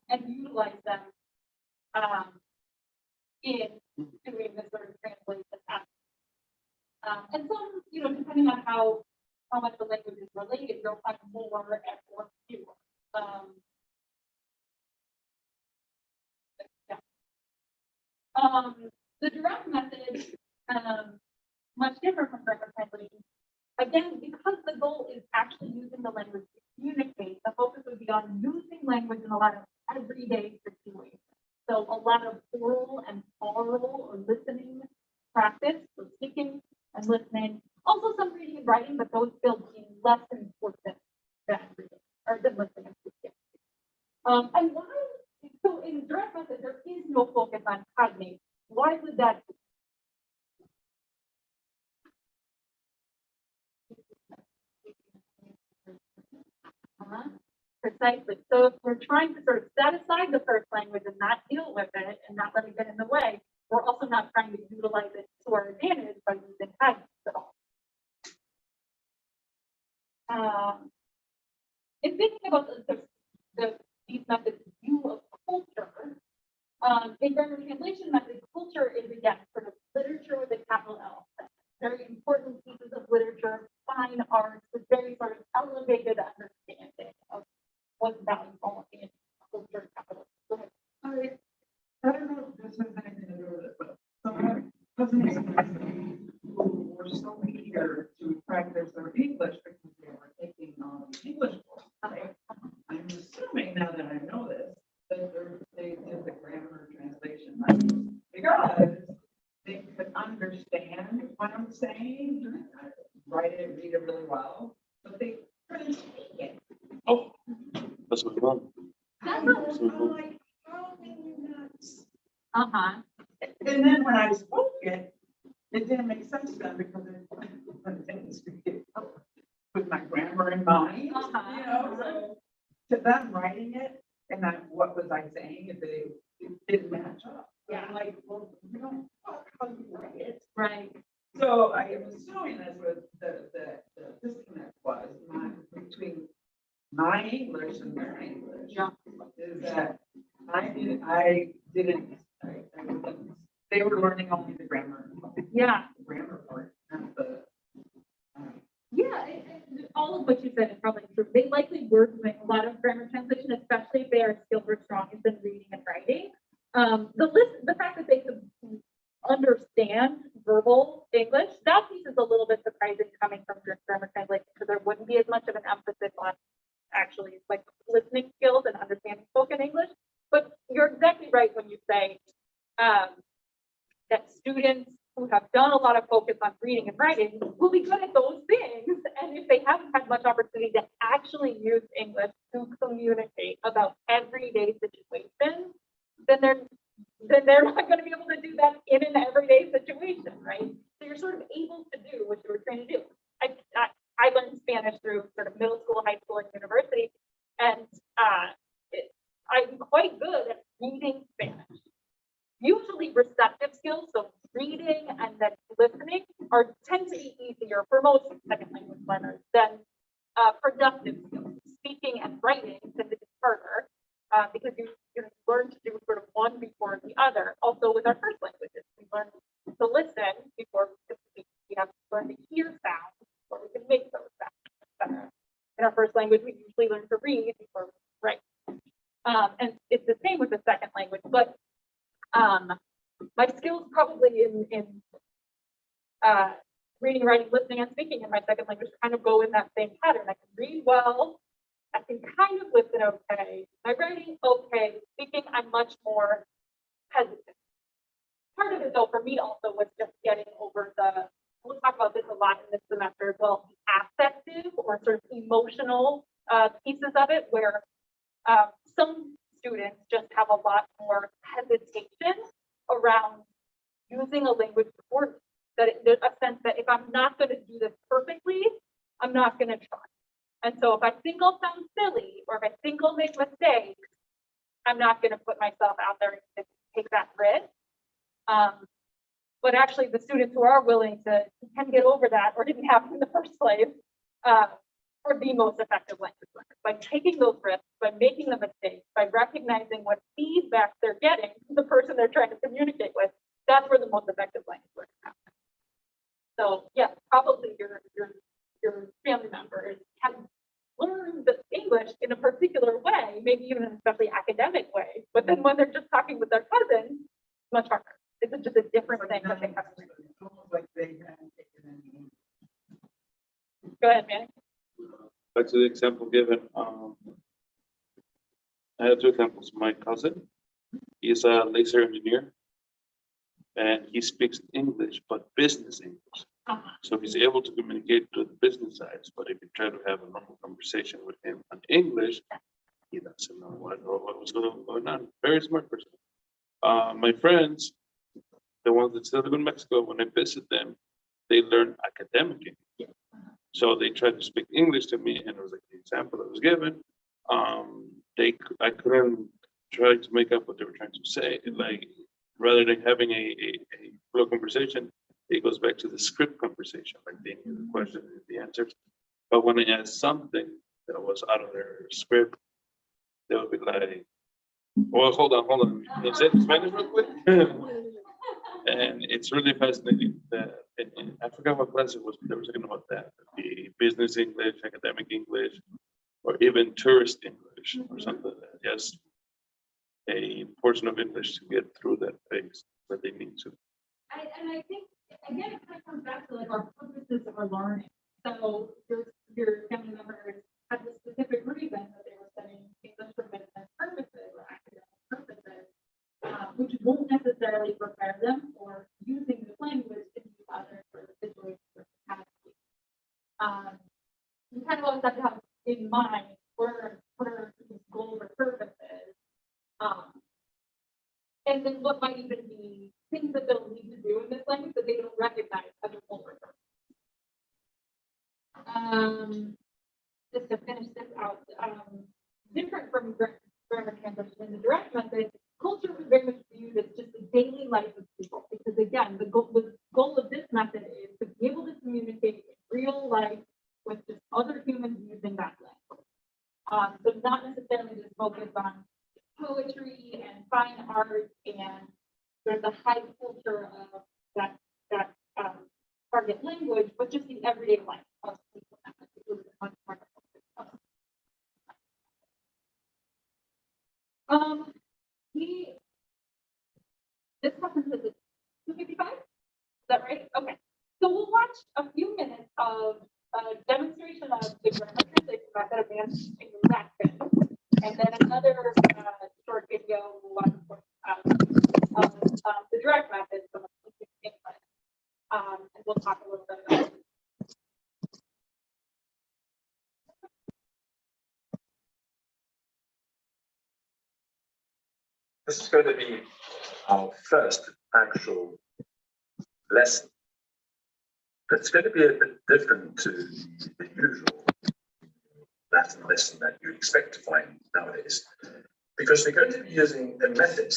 and utilize them, in doing this sort of translation. And some, depending on how much the language is related, you'll find more and more fewer. Yeah. The direct method, much different from grammar translation. Again, because the goal is actually using the language to communicate, the focus would be on using language in a lot of everyday situations. So a lot of oral and oral or listening practice, so speaking and listening. Also some reading and writing, but those still being less important than reading or than listening and speaking. And why? So in direct method, there is no focus on cognition. Why would that be? Precisely. So if we're trying to sort of set aside the first language and not deal with it and not let it get in the way, we're also not trying to utilize it to our advantage by using cognition at all. In thinking about these methods' view of culture, in grammar translation method, culture is again sort of literature with a capital L. Very important pieces of literature, fine arts, with very sort of elevated understanding of what's valuable in culture capital. Go ahead. I don't know if this has anything to do with it, but some of my cousins who were so eager to practice their English because they were taking on English courses. I'm assuming now that I know this, that they did the grammar translation method because they could understand what I'm saying, write it, read it really well, but they couldn't speak it. Oh, that's what we want. I'm like, how can you not? And then when I spoke it, it didn't make sense to them because I didn't speak it with my grammar in mind. So to them writing it and what was I saying, it didn't match up. Yeah. I'm like, well, you don't talk how you write it. Right. So I am assuming that's what the disconnect was between my English and their English. Yeah. Is that I didn't, they were learning only the grammar. Yeah. The grammar part, not the. Yeah, and all of what you said is probably true. They likely were doing a lot of grammar translation, especially if they are skilled or strong in reading and writing. The fact that they could understand verbal English, that piece is a little bit surprising coming from grammar translation because there wouldn't be as much of an emphasis on actually like listening skills and understanding spoken English. But you're exactly right when you say that students who have done a lot of focus on reading and writing will be good at those things. And if they haven't had much opportunity to actually use English to communicate about everyday situations, then they're not going to be able to do that in an everyday situation, right? So you're sort of able to do what you were trying to do. I learned Spanish through sort of middle school, high school, and university, and I'm quite good at reading Spanish. Usually receptive skills, so reading and then listening, tend to be easier for most second language learners than productive skills. Speaking and writing tend to be harder because you learn to do sort of one before the other. Also with our first languages, we learn to listen before we can speak. We have to learn to hear sounds before we can make those sounds, etc. In our first language, we usually learn to read before we write. And it's the same with the second language, but my skills probably in reading, writing, listening, and speaking in my second language kind of go in that same pattern. I can read well, I can kind of listen okay, my writing okay, speaking I'm much more hesitant. Part of it though for me also was just getting over we'll talk about this a lot in this semester as well, the affective or sort of emotional pieces of it where some students just have a lot more hesitation around using a language poorly. There's a sense that if I'm not going to do this perfectly, I'm not going to try. And so if I think I'll sound silly or if I think I'll make mistakes, I'm not going to put myself out there and take that risk. But actually the students who are willing to can get over that or didn't have it in the first place are the most effective language learners by taking those risks, by making the mistakes, by recognizing recognizing what feedback they're getting from the person they're trying to communicate with, that's where the most effective language work happens. So yeah, probably your family members have learned the English in a particular way, maybe even an especially academic way, but then when they're just talking with their cousins, much harder. It's just a different thing that they have to do. It's almost like they haven't taken any. Go ahead, Manny. Back to the example given, I have two examples. My cousin, he's a laser engineer, and he speaks English, but business English. So he's able to communicate to the business sides, but if you try to have a normal conversation with him in English, he doesn't know what was going on. Very smart person. My friends, the ones that still live in Mexico, when I visit them, they learn academic English. So they tried to speak English to me, and it was like the example that was given. I couldn't try to make up what they were trying to say. Like, rather than having a flow conversation, it goes back to the script conversation, like the question and the answers. But when I asked something that was out of their script, they would be like, well, hold on. Can you say it in Spanish real quick? And it's really fascinating that, and I forgot what class it was, but they were talking about that, the business English, academic English, or even tourist English or something like that. Yes, a portion of English to get through that phase that they need to. And I think, again, it kind of comes back to like our purposes of our learning. So your family members had the specific reason that they were studying English for business purposes or academic purposes, which won't necessarily prepare them for using the language to use other sort of situations or capacities. You kind of always have to have in mind what are these goals or purposes, and then what might even be things that they'll need to do in this language that they don't recognize as a goal or purpose. Just to finish this out, different from grammar translation in the direct method, culture was very much viewed as just the daily life of people, because again, the goal of this method is to be able to communicate in real life with just other humans using that language. So not necessarily just focus on poetry and fine art and sort of the high culture of that target language, but just the everyday life of people. This happens at the 255. Is that right? Okay. So we'll watch a few minutes of a demonstration of the grammar translation method of Mandy and then another short video of the direct method from English. And we'll talk a little bit about it. This is going to be our first actual lesson. It's going to be a bit different to the usual Latin lesson that you expect to find nowadays, because we're going to be using a method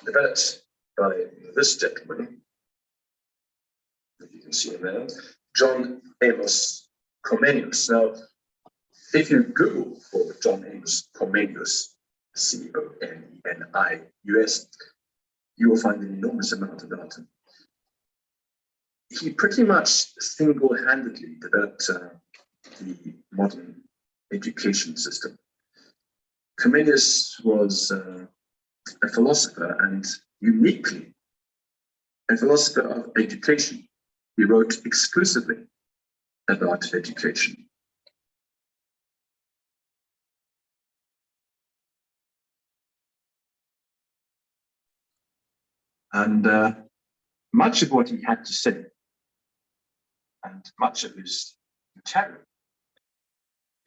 developed by this gentleman, if you can see him there, John Amos Comenius. Now, if you Google for John Amos Comenius, Comenius, you will find an enormous amount about him. He pretty much single-handedly developed the modern education system. Comenius was a philosopher, and uniquely a philosopher of education. He wrote exclusively about education. And much of what he had to say, and much of his material,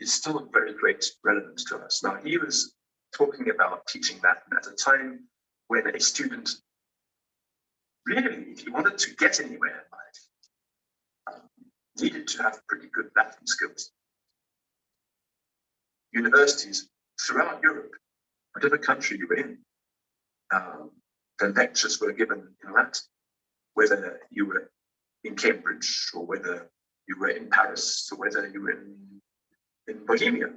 is still of very great relevance to us. Now, he was talking about teaching Latin at a time when a student really, if he wanted to get anywhere in life, needed to have pretty good Latin skills. Universities throughout Europe, whatever country you were in, the lectures were given in Latin, whether you were in Cambridge or whether you were in Paris or whether you were in Bohemia.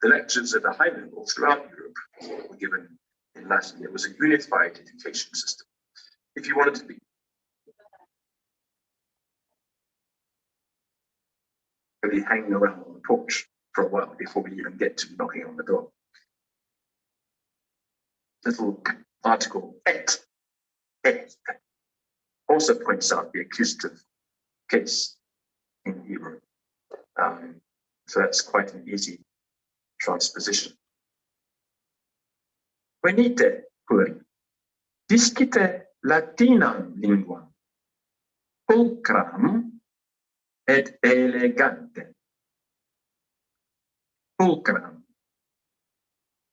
the lectures at a high level throughout Europe were given in Latin. It was a unified education system. If you wanted to be hanging around on the porch for a while before we even get to knocking on the door. Little article 8 also points out the accusative case in Hebrew. So that's quite an easy transposition. Venite, puri, discite latinam linguam, pulcram et elegante. Pulcram,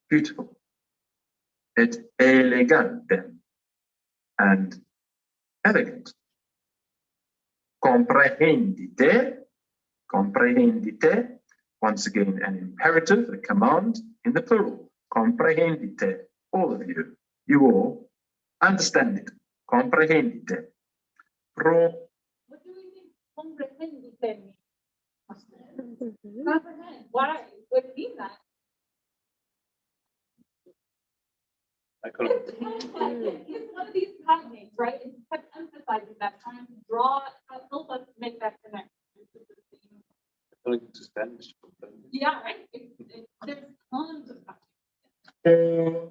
beautiful, et elegante, and elegant. Comprehendite, comprehendite, once again an imperative, a command in the plural. Comprehendite, all of you, you all, understand it. Comprehendite. Pro. What do we mean? Comprehend. Comprehend. Why? What do you mean that? I couldn't, It's one of these cognates, right? It's kept emphasizing that, trying to draw, help us make that connection. I couldn't understand this. Yeah, right? There's tons of cognates.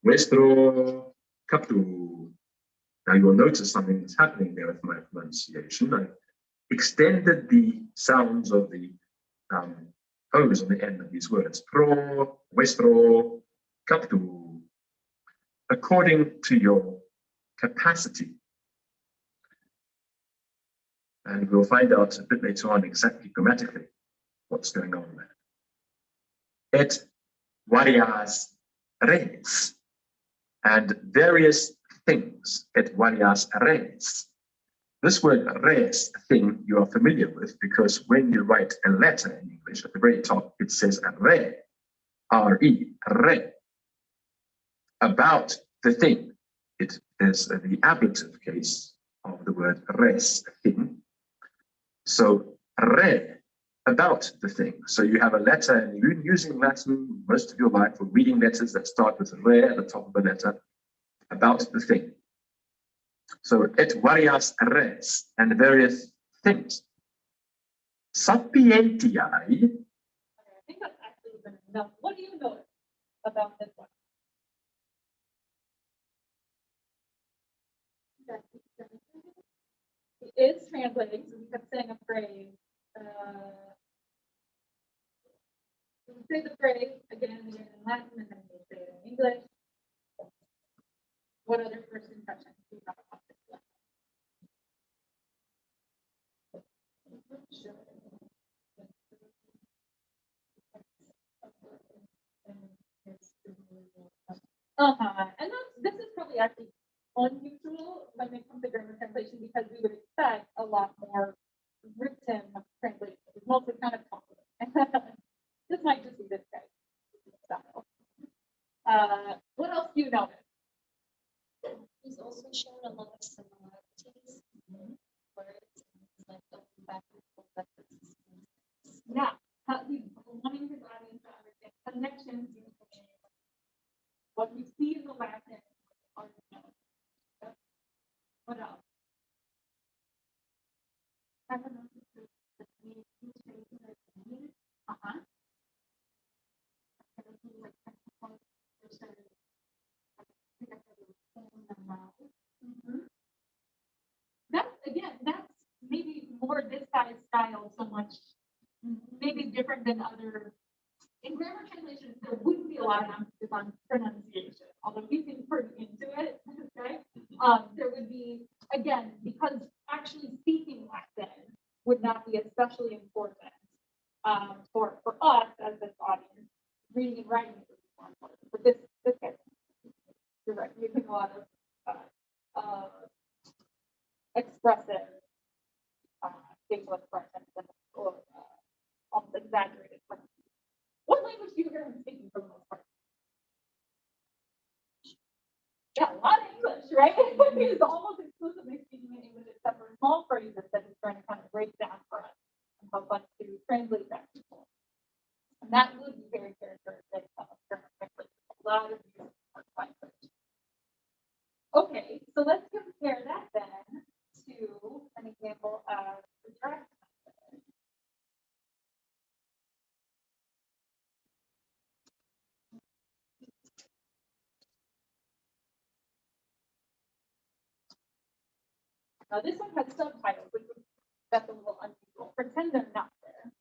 Nuestro captu. Now you'll notice something that's happening there with my pronunciation. I extended the sounds of the O's on the end of these words. Pro, vuestro, captu. According to your capacity. And we'll find out a bit later on exactly grammatically what's going on there. Et varias res, and various things. Et varias res. This word res, thing, you are familiar with because when you write a letter in English at the very top, it says re, R-E, re. About the thing. It is the ablative case of the word res, thing. So re, about the thing. So you have a letter, and you've been using Latin most of your life for reading letters that start with re at the top of the letter, about the thing. So et varias res, and various things. Sapientiae. I think that's actually been enough. What do you know about this one? It is translating, so we kept saying a phrase. We say the phrase again and again in Latin, and then we say it in English. What other first impressions do you have about this one? And this is probably actually unusual when it comes to grammar translation because we would expect a lot more written translation. It's mostly kind of complicated. This might just be this guy's style. What else do you know? He's also shown a lot of similarities. Words like going back and forth. Yeah, he's wanting his audience to understand connections. What we see in the Latin. What else? That's maybe more this guy's style so much, maybe different than other. In grammar translations, there wouldn't be a lot of emphasis on pronunciation, although he's been pretty into it, okay? There would be, again, because actually speaking Latin would not be especially important for us as this audience. Reading and writing is more important. But this guy, you're right, using a lot of expressive facial expressions or almost exaggerated. What language do you hear him speaking for the most part? Yeah, a lot of English, right? He's almost exclusively speaking in English, except for small phrases that he's trying to kind of break down for us and help us to translate that to people. And that would be very characteristic of grammar translation. A lot of use of language. Okay, so let's compare that then to an example of the direct method. Now this one has subtitles, which is that's a little unusual. Pretend they're not there.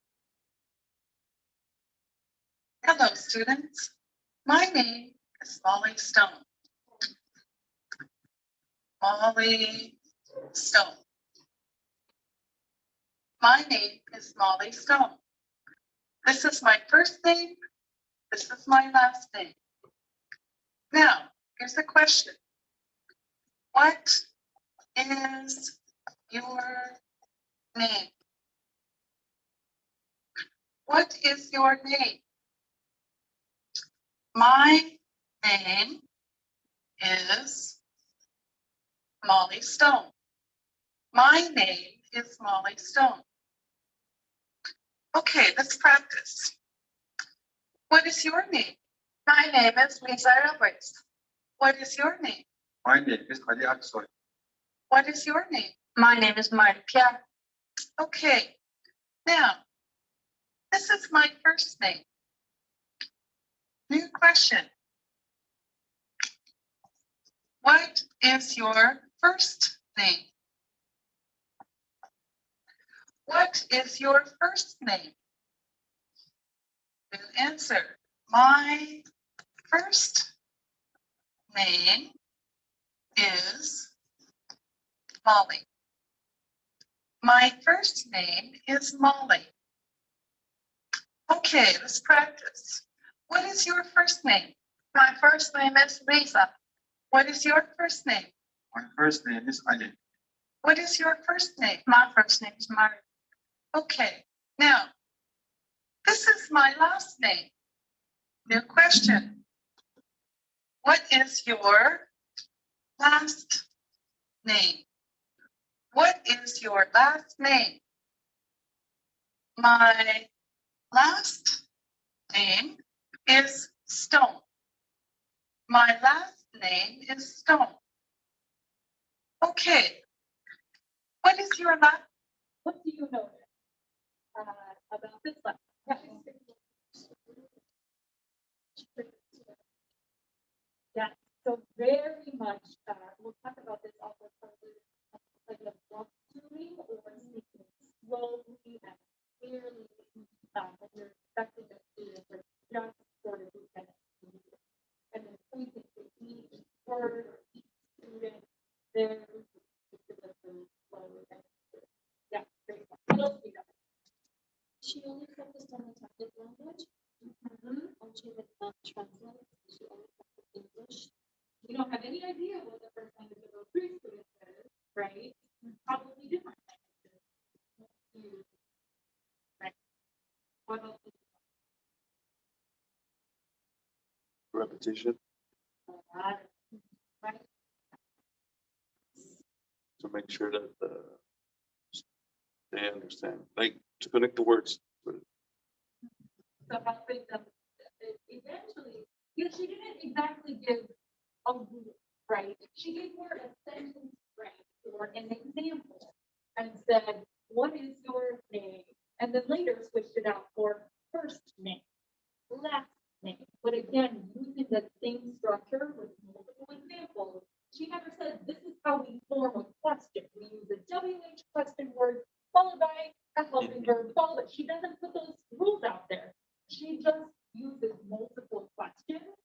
Hello, students. My name is Molly Stone. Molly Stone. My name is Molly Stone. This is my first name. This is my last name. Now, here's the question. What is your name? What is your name? My name is Molly Stone. My name is Molly Stone. Okay, let's practice. What is your name? My name is Lisa Roberts. What is your name? My name is Ali Aksoy. What is your name? My name is Marty Pierre. Okay, now, this is my first name. New question. What is your first name? What is your first name? New answer. My first name is Molly. My first name is Molly. Okay, let's practice. What is your first name? My first name is Lisa. What is your first name? My first name is Ali. What is your first name? My first name is Mary. Okay, now, this is my last name. New question. What is your last name? What is your last name? My last name is Stone. My last name is Stone. Okay. What is your last? What do you know about this lesson? Yeah, so very much, we'll talk about this also probably like a walk doing or speaking slowly and clearly, when you're expecting a student to just sort of do kind of, and then pointing to each word or each student, very specifically slowly. Yeah, great. What else do you know? She only focused on the target language, and she did not translate. She only focused on English. We don't have any idea what the first language of those three students is, right? Probably different languages. Right. What else? Repetition Right. to make sure that they understand, like to connect the words. So helping them eventually, she didn't exactly give a rule, right? She gave her a sentence, right, or an example and said, what is your name? And then later switched it out for first name, last name. But again, using the same structure with multiple examples, she never said, this is how we form a question. We use a WH question word followed by a helping verb, followed by, she doesn't put those rules out there. She just uses multiple questions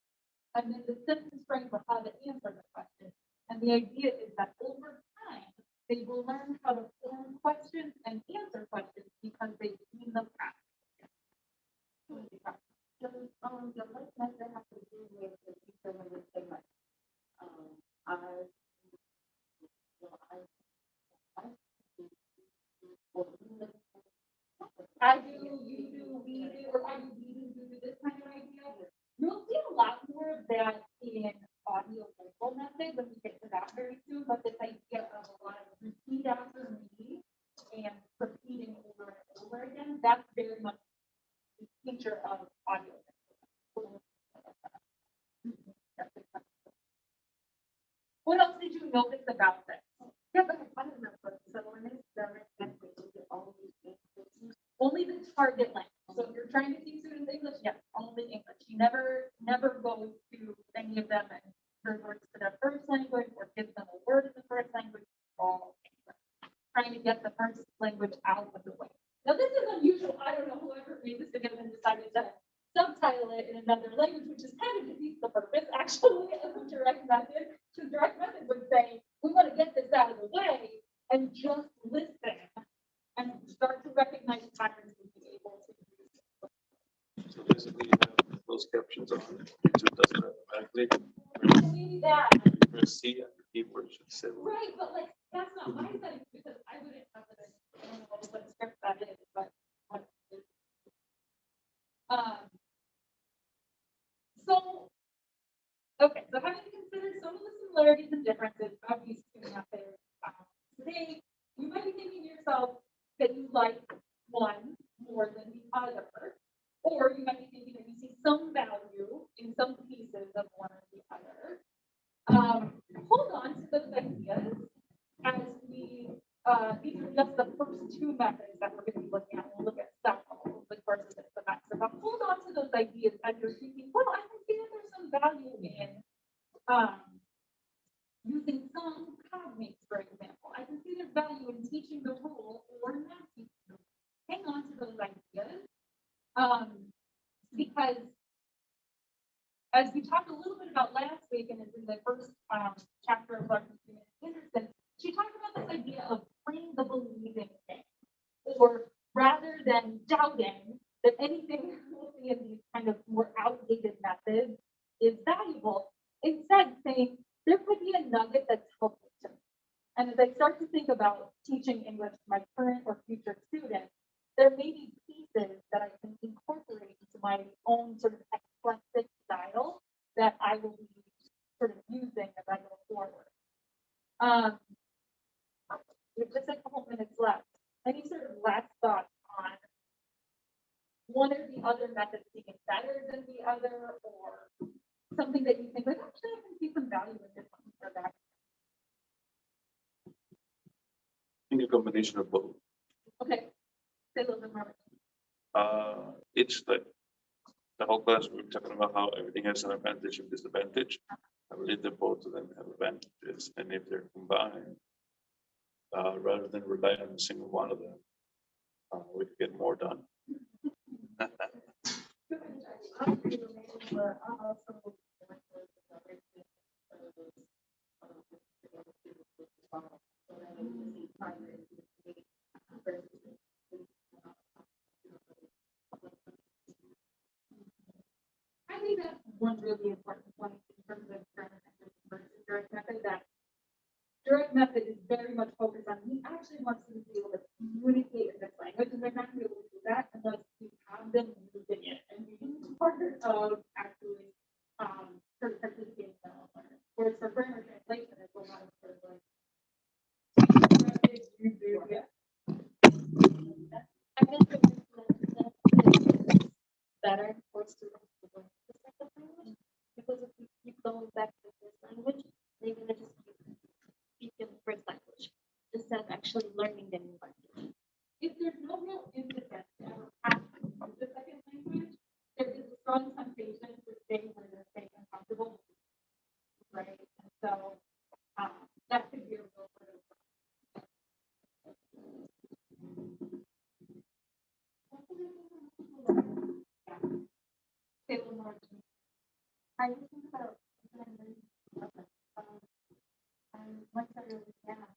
and then the sentence frame for how to answer the question. And the idea is that over time, they will learn how to form questions and answer questions because they've seen them practice. The first method has to do with the teacher when they say like, I, I do, you do, we do, or I do, we do this kind of idea. You'll see a lot more of that in audio vocal method when we get to that very soon, but this idea of a lot of repeat after me and repeating over and over again, that's very much the feature of notice about this? Yeah, but I don't know, so when they started, they all these things. only the target language. So if you're trying to teach students English, yes, only English. You never goes to any of them and reverts to their first language or gives them a word in the first language. All English. Trying to get the first language out of the way. Now this is unusual. I don't know whoever made this together and decided to subtitle it in another language, which is kind of defeats the purpose actually of the direct method. Because direct method would say, we want to get this out of the way and just listen and start to recognize patterns and be able to use it. So basically, you have those captions on, YouTube does it automatically. Maybe that, Press C and the keyboard should say. right, but like, that's not my setting because I wouldn't have it. I don't know what script that is, but. So, okay, so having considered some of the similarities and differences of these two methods, today, you might be thinking to yourself that you like one more than the other, or you might be thinking that you see some value in some pieces of one or the other. Hold on to those ideas as we, these are just the first two methods that we're going to be looking at. We'll look at several over the course of this semester, but hold on to those ideas as you're thinking, well, I can see that there's some value in using some cognates, for example. I can see there's value in teaching the rule or not teaching the rule. Hang on to those ideas because as we talked a little bit about last week, and it's in the first chapter of Dr. Henderson, she talked about this idea of playing the believing game, or rather than doubting that anything we'll see in these kind of more outdated methods is valuable, instead saying there could be a nugget that's helpful to me. And as I start to think about teaching English to my current or future students, there may be pieces that I can incorporate into my own sort of eclectic style that I will be sort of using as I go forward. We have just a couple minutes left. Any sort of last thoughts on one or the other methods being better than the other, or something that you think, like, actually, I can see some value in this one or that? I think a combination of both. Okay, say a little bit more. It's like the whole class, we were talking about how everything has an advantage and disadvantage. I believe that both of them have advantages, and if they're combined, rather than rely on a single one of them, we could get more done. I think that's one really important point in terms of direct method versus direct method. That direct method is very much focused on he actually wants them to be able to communicate in this language, and they're not going to be able to do that unless you have them using it and being part of actually sort of participating in the learning. Whereas for grammar translation, it's a lot of sort of like you do, yeah. I guess it's better for students to learn the second language, because if you keep going back to this language, they're gonna just keep speaking the first language instead of actually learning the new language. If there's no real impetus to ever practice the second language, there is a strong temptation to stay where they're staying uncomfortable, right? And so that could be a real sort of. Say a little more to me. I was thinking about much better than that.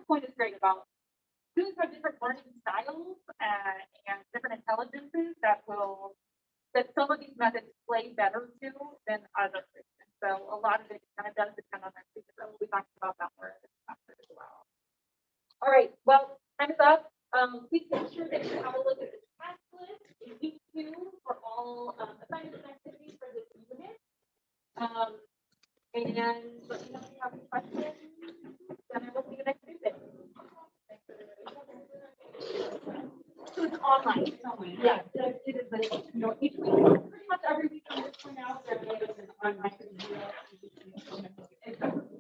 point is great about students have different learning styles and different intelligences that some of these methods play better to than others. And so a lot of it kind of does depend on their students. So we'll be talking about that more in this chapter as well. All right, well, time is up. Please make sure that you have a look at the task list in week 2 for all assignments and activities for this unit. And let me know if you have any questions. Then I will see you next Tuesday. So it's online. Yeah, it is, but it's, each week, pretty much every week from this point out, there is on my computer.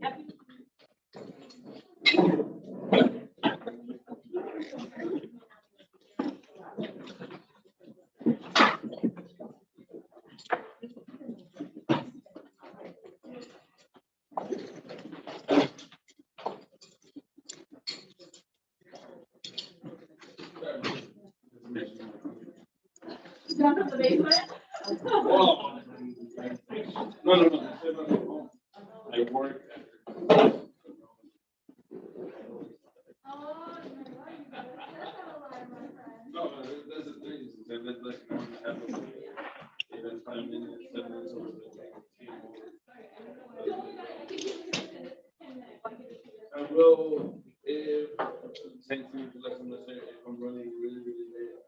Yep. Down to the basement? Oh. No. I work. No, that's the thing. That's like even 5 minutes, 7 minutes over I will, if, same thing, like, if I'm running really late.